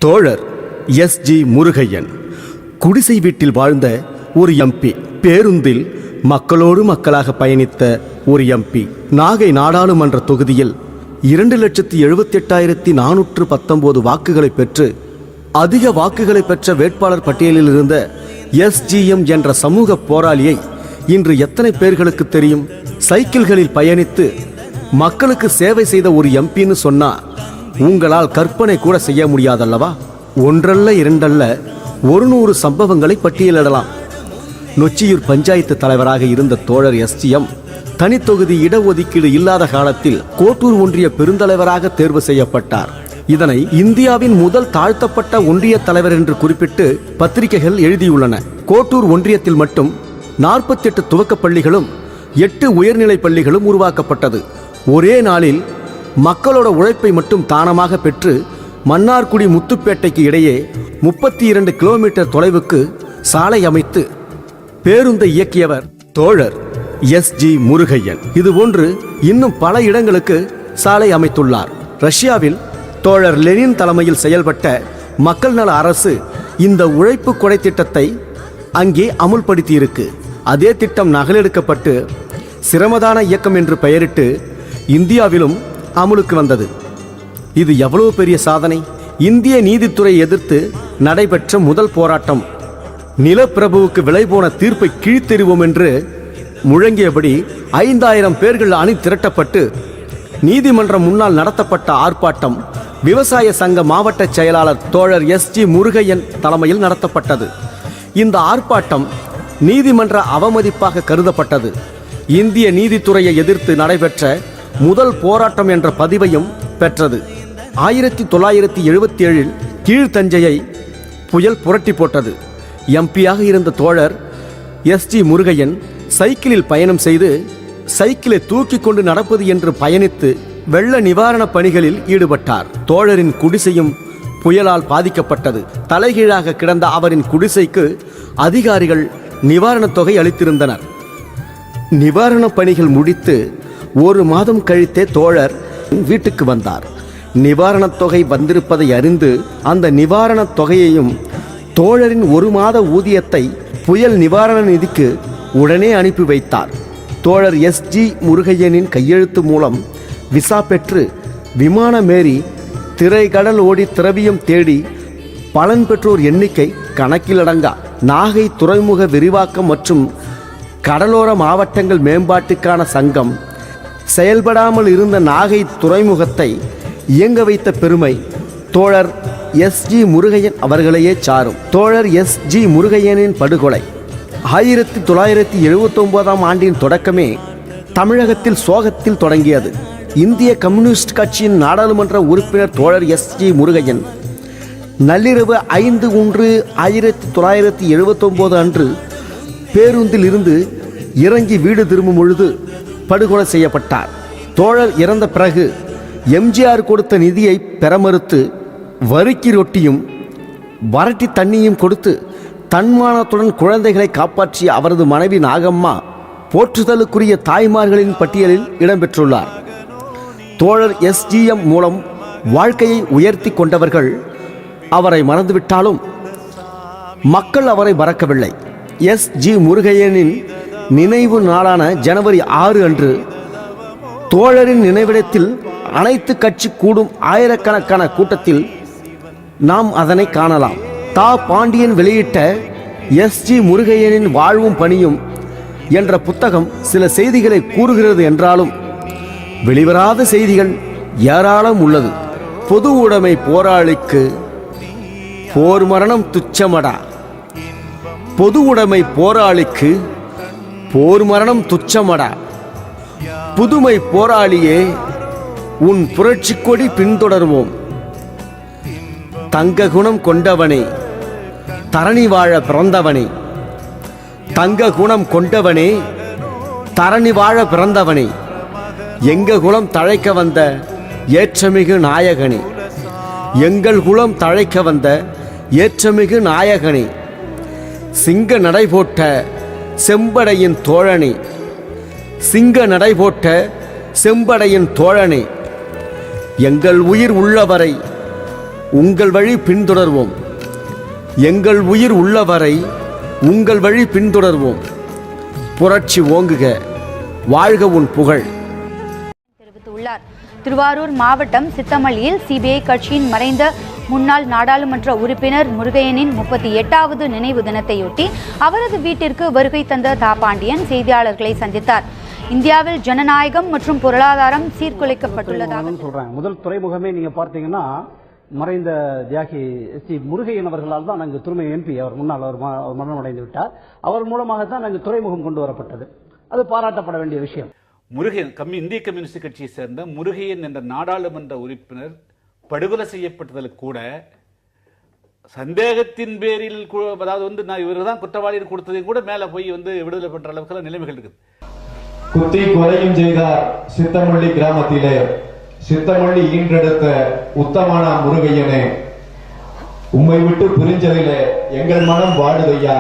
தோழர் எஸ்.ஜி. முருகையன் குடிசை வீட்டில் வாழ்ந்த ஒரு எம்பி. பேருந்தில் மக்களோடு மக்களாக பயணித்த ஒரு எம்பி. நாகை நாடாளுமன்ற தொகுதியில் 2,78,419 வாக்குகளை பெற்று அதிக வாக்குகளை பெற்ற வேட்பாளர் பட்டியலில் இருந்த எஸ்.ஜி.எம். என்ற சமூக போராளியை இன்று எத்தனை பேர்களுக்கு தெரியும்? சைக்கிள்களில் பயணித்து மக்களுக்கு சேவை செய்த ஒரு எம்பின்னு சொன்னா உங்களால் கற்பனை கூட செய்ய முடியாதல்லவா? ஒன்றல்ல இரண்டல்ல 100 சம்பவங்களை பட்டியலிடலாம். நொச்சியூர் பஞ்சாயத்து தலைவராக இருந்த தோழர் எஸ்.ஜி.எம். தனித்தொகுதி இடஒதுக்கீடு இல்லாத காலத்தில் கோட்டூர் ஒன்றிய பெருந்தலைவராக தேர்வு செய்யப்பட்டார். இதனை இந்தியாவின் முதல் தாழ்த்தப்பட்ட ஒன்றிய தலைவர் என்று குறிப்பிட்டு பத்திரிகைகள் எழுதியுள்ளன. கோட்டூர் ஒன்றியத்தில் மட்டும் 48 துவக்கப் பள்ளிகளும் 8 உயர்நிலைப் பள்ளிகளும் உருவாக்கப்பட்டது. ஒரே நாளில் மக்களோட உழைப்பை மட்டும் தானமாக பெற்று மன்னார்குடி முத்துப்பேட்டைக்கு இடையே 32 கிலோமீட்டர் தொலைவுக்கு சாலை அமைத்து பேருந்தை இயக்கியவர் தோழர் எஸ்.ஜி. முருகையன். இதுபோன்று இன்னும் பல இடங்களுக்கு சாலை அமைத்துள்ளார். ரஷ்யாவில் தோழர் லெனின் தலைமையில் செயல்பட்ட மக்கள் நல அரசு இந்த உழைப்பு கொடை திட்டத்தை அங்கே அமுல்படுத்தியிருக்கு. அதே திட்டம் நகலெடுக்கப்பட்டு சிரமதான இயக்கம் என்று பெயரிட்டு இந்தியாவிலும் அமுலுக்கு வந்தது. இது எவ்வளவு பெரிய சாதனை! இந்திய நீதித்துறை எதிர்த்து நடைபெற்ற முதல் போராட்டம் நிலப்பிரபுவுக்கு விலை போன தீர்ப்பை கீழ்த்தெறிவோம் என்று முழங்கியபடி 5000 பேர்கள் அணி திரட்டப்பட்டு நீதிமன்றம் முன்னால் நடத்தப்பட்ட ஆர்ப்பாட்டம் விவசாய சங்க மாவட்ட செயலாளர் தோழர் எஸ்.ஜி. முருகையன் தலைமையில் நடத்தப்பட்டது. இந்த ஆர்ப்பாட்டம் நீதிமன்ற அவமதிப்பாக கருதப்பட்டது. இந்திய நீதித்துறையை எதிர்த்து நடைபெற்ற முதல் போராட்டம் என்ற பதிவையும் பெற்றது. 1977 கீழ்த்தஞ்சையை புயல் புரட்டி போட்டது. எம்பியாக இருந்த தோழர் எஸ்.ஜி. முருகையன் சைக்கிளில் பயணம் செய்து சைக்கிளை தூக்கி கொண்டு நடப்பது என்று பயணித்து வெள்ள நிவாரண பணிகளில் ஈடுபட்டார். தோழரின் குடிசையும் புயலால் பாதிக்கப்பட்டது. தலைகீழாக கிடந்த அவரின் குடிசைக்கு அதிகாரிகள் நிவாரணத் தொகை அளித்திருந்தனர். நிவாரணப் பணிகள் முடித்து 1 மாதம் கழித்தே தோழர் வீட்டுக்கு வந்தார். நிவாரணத் தொகை வந்திருப்பதை அறிந்து அந்த நிவாரணத் தொகையையும் தோழரின் 1 மாத ஊதியத்தை புயல் நிவாரண நிதிக்கு உடனே அனுப்பி வைத்தார். தோழர் எஸ்.ஜி. முருகையனின் கையெழுத்து மூலம் விசா பெற்று விமானமேறி திரைக்கடல் ஓடி திரவியம் தேடி பலன் பெற்றோர் எண்ணிக்கை கணக்கிலடங்கா. நாகை துறைமுக விரிவாக்கம் மற்றும் கடலோர மாவட்டங்கள் மேம்பாட்டுக்கான சங்கம் செயல்படாமல் இருந்த நாகை துறைமுகத்தை இயங்க வைத்த பெருமை தோழர் எஸ்.ஜி. முருகையன் அவர்களையே சாரும். தோழர் எஸ்.ஜி. முருகையனின் படுகொலை 1979ஆம் ஆண்டின் தொடக்கமே தமிழகத்தில் சோகத்தில் தொடங்கியது. இந்திய கம்யூனிஸ்ட் கட்சியின் நாடாளுமன்ற உறுப்பினர் தோழர் எஸ்.ஜி. முருகையன் நள்ளிரவு 5/1/1979 அன்று பேருந்தில் இருந்து இறங்கி வீடு திரும்பும் பொழுது படுகொலை செய்யப்பட்டார். தோழர் இறந்த பிறகு எம்ஜிஆர் கொடுத்த நிதியை பெற மறுத்து வறுக்கி ரொட்டியும் வறட்டி தண்ணியும் கொடுத்து தன்மானத்துடன் குழந்தைகளை காப்பாற்றிய அவரது மனைவி நாகம்மா போற்றுதலுக்குரிய தாய்மார்களின் பட்டியலில் இடம்பெற்றுள்ளார். தோழர் எஸ்.ஜி.எம். மூலம் வாழ்க்கையை உயர்த்தி கொண்டவர்கள் அவரை மறந்துவிட்டாலும் மக்கள் அவரை மறக்கவில்லை. எஸ்.ஜி. முருகையனின் நினைவு நாளான ஜனவரி 6 அன்று தோழரின் நினைவிடத்தில் அனைத்து கட்சி கூடும் ஆயிரக்கணக்கான கூட்டத்தில் நாம் அதனை காணலாம். தா. பாண்டியன் வெளியிட்ட எஸ்.ஜி. முருகையனின் வாழ்வும் பணியும் என்ற புத்தகம் சில செய்திகளை கூறுகிறது என்றாலும் வெளிவராத செய்திகள் ஏராளம் உள்ளது. பொது உடைமை போராளிக்கு போர் மரணம் துச்சமடா. பொது உடைமை போராளிக்கு போர் மரணம் துச்சமடா. புதுமை போராளியே உன் புரட்சி கொடி பின்தொடர்வோம். தங்க குணம் கொண்டவனே தரணி வாழ பிறந்தவனே. தங்க குணம் கொண்டவனே தரணி வாழ பிறந்தவனே. எங்க குலம் தழைக்க வந்த ஏற்றமிகு நாயகனே. எங்கள் குலம் தழைக்க வந்த ஏற்றமிகு நாயகனே. சிங்க நடைபோட்ட செம்படையின் தோழனே. சிங்க நடைபோட்ட செம்படையின் தோழனே. எங்கள் உயிர் உள்ளவரை உங்கள் வழி பின்தொடர்வோம். எங்கள் உயிர் உள்ளவரை உங்கள் வழி பின்தொடர்வோம். புரட்சி ஓங்குக, வாழ்க உன் புகழ் தெரிவித்துள்ளார். திருவாரூர் மாவட்டம் சித்தமல்லியில் சிபிஐ கட்சியின் மறைந்த முன்னாள் நாடாளுமன்ற உறுப்பினர் முருகையனின் 38வது நினைவு தினத்தையொட்டி அவரது வீட்டிற்கு வருகை தந்த தாபாண்டியன் செய்தியாளர்களை சந்தித்தார். இந்தியாவில் ஜனநாயகம் மற்றும் பொருளாதாரம் சீர்குலைக்கப்பட்டுள்ளதாக சொல்றாங்க. முதல் துறைமுகமே நீங்க பார்த்தீங்கன்னா மறைந்த தியாகி சி முருகையன் அவர்களால் தான் அங்கு துணை எம்பி, அவர் முன்னால் அவர் மரணம் அடைந்து விட்டார். அவர் மூலமாக தான் அங்கு துறைமுகம் கொண்டு வரப்பட்டது. அது பாராட்டப்பட வேண்டிய விஷயம். முருகையன் இந்திய கம்யூனிஸ்ட் கட்சியை சேர்ந்த முருகையன் என்ற நாடாளுமன்ற உறுப்பினர் படுகொலை செய்யப்பட்டதில் கூட சந்தேகத்தின் பேரில், அதாவது நான் இவர் தான் குற்றவாளிகள் கொடுத்ததையும் கூட மேல போய் விடுதலை பண்ற அளவுக்கு நிலைமைகள் இருக்குது. குத்தி கொலையும் செய்தார் சித்தமல்லி கிராமத்திலே. சித்தமல்லி ஈன்றெடுத்த உத்தமான முருகையனே, உம்மை விட்டு பிரிஞ்சதிலே எங்கள் மனம் வாடுதையா.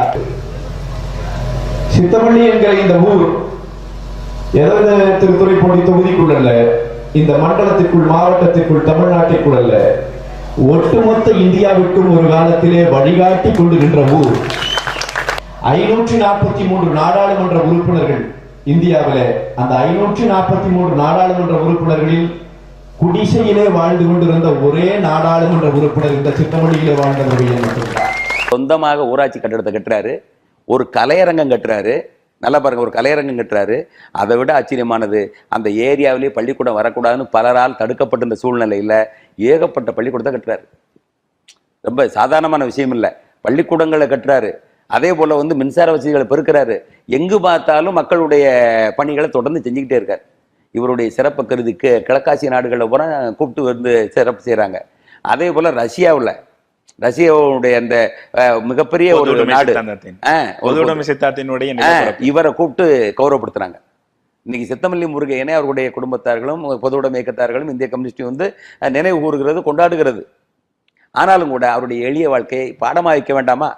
சித்தமல்லி என்கிற இந்த ஊர் எதாவது திருத்துறைப்பூண்டி தொகுதிக்குள்ள, இந்த மண்டலத்திற்குள், மாவட்டத்திற்குள், தமிழ்நாட்டிற்குள் அல்ல, ஒட்டுமொத்த இந்தியாவிற்கும் ஒரு காலத்திலே வழிகாட்டி கொண்டு நின்ற ஊர். 543 நாடாளுமன்ற உறுப்பினர்கள் இந்தியாவிலே. அந்த 543 நாடாளுமன்ற உறுப்பினர்களில் குடிசையிலே வாழ்ந்து கொண்டிருந்த ஒரே நாடாளுமன்ற உறுப்பினர் இந்த சித்தமல்லியிலே வாழ்ந்த முருகையன் மட்டும்தான். சொந்தமாக ஊராட்சி கட்டடத்தை கட்டுறாரு, ஒரு கலையரங்கம் கட்டுறாரு. நல்லா பாருங்க, ஒரு கலையரங்கம் கட்டுறாரு. அதை விட ஆச்சரியமானது, அந்த ஏரியாவிலேயே பள்ளிக்கூடம் வரக்கூடாதுன்னு பலரால் தடுக்கப்பட்டிருந்த சூழ்நிலையில் ஏகப்பட்ட பள்ளிக்கூடத்தை கட்டுறாரு. ரொம்ப சாதாரணமான விஷயம் இல்லை. பள்ளிக்கூடங்களை கட்டுறாரு. அதே போல மின்சார வசதிகளை பெருக்கிறாரு. எங்கு பார்த்தாலும் மக்களுடைய பணிகளை தொடர்ந்து செஞ்சுக்கிட்டே இருக்காரு. இவருடைய சிறப்பு கருதி கிழக்காசிய நாடுகளில் பூரா கூப்பிட்டு சிறப்பு செய்கிறாங்க. அதே போல ரஷ்யாவுடைய அந்த மிகப்பெரிய ஒரு நாடு இவரை கூப்பிட்டு கௌரவப்படுத்துறாங்க. இன்னைக்கு சித்தமல்லி முருகையனை அவருடைய குடும்பத்தார்களும் பொதுவுடைமை இயக்கத்தார்களும் இந்திய கம்யூனிஸ்ட் நினைவு கூறுகிறது, கொண்டாடுகிறது. ஆனாலும் கூட அவருடைய எளிய வாழ்க்கையை பாடமாக வைக்க வேண்டாமா?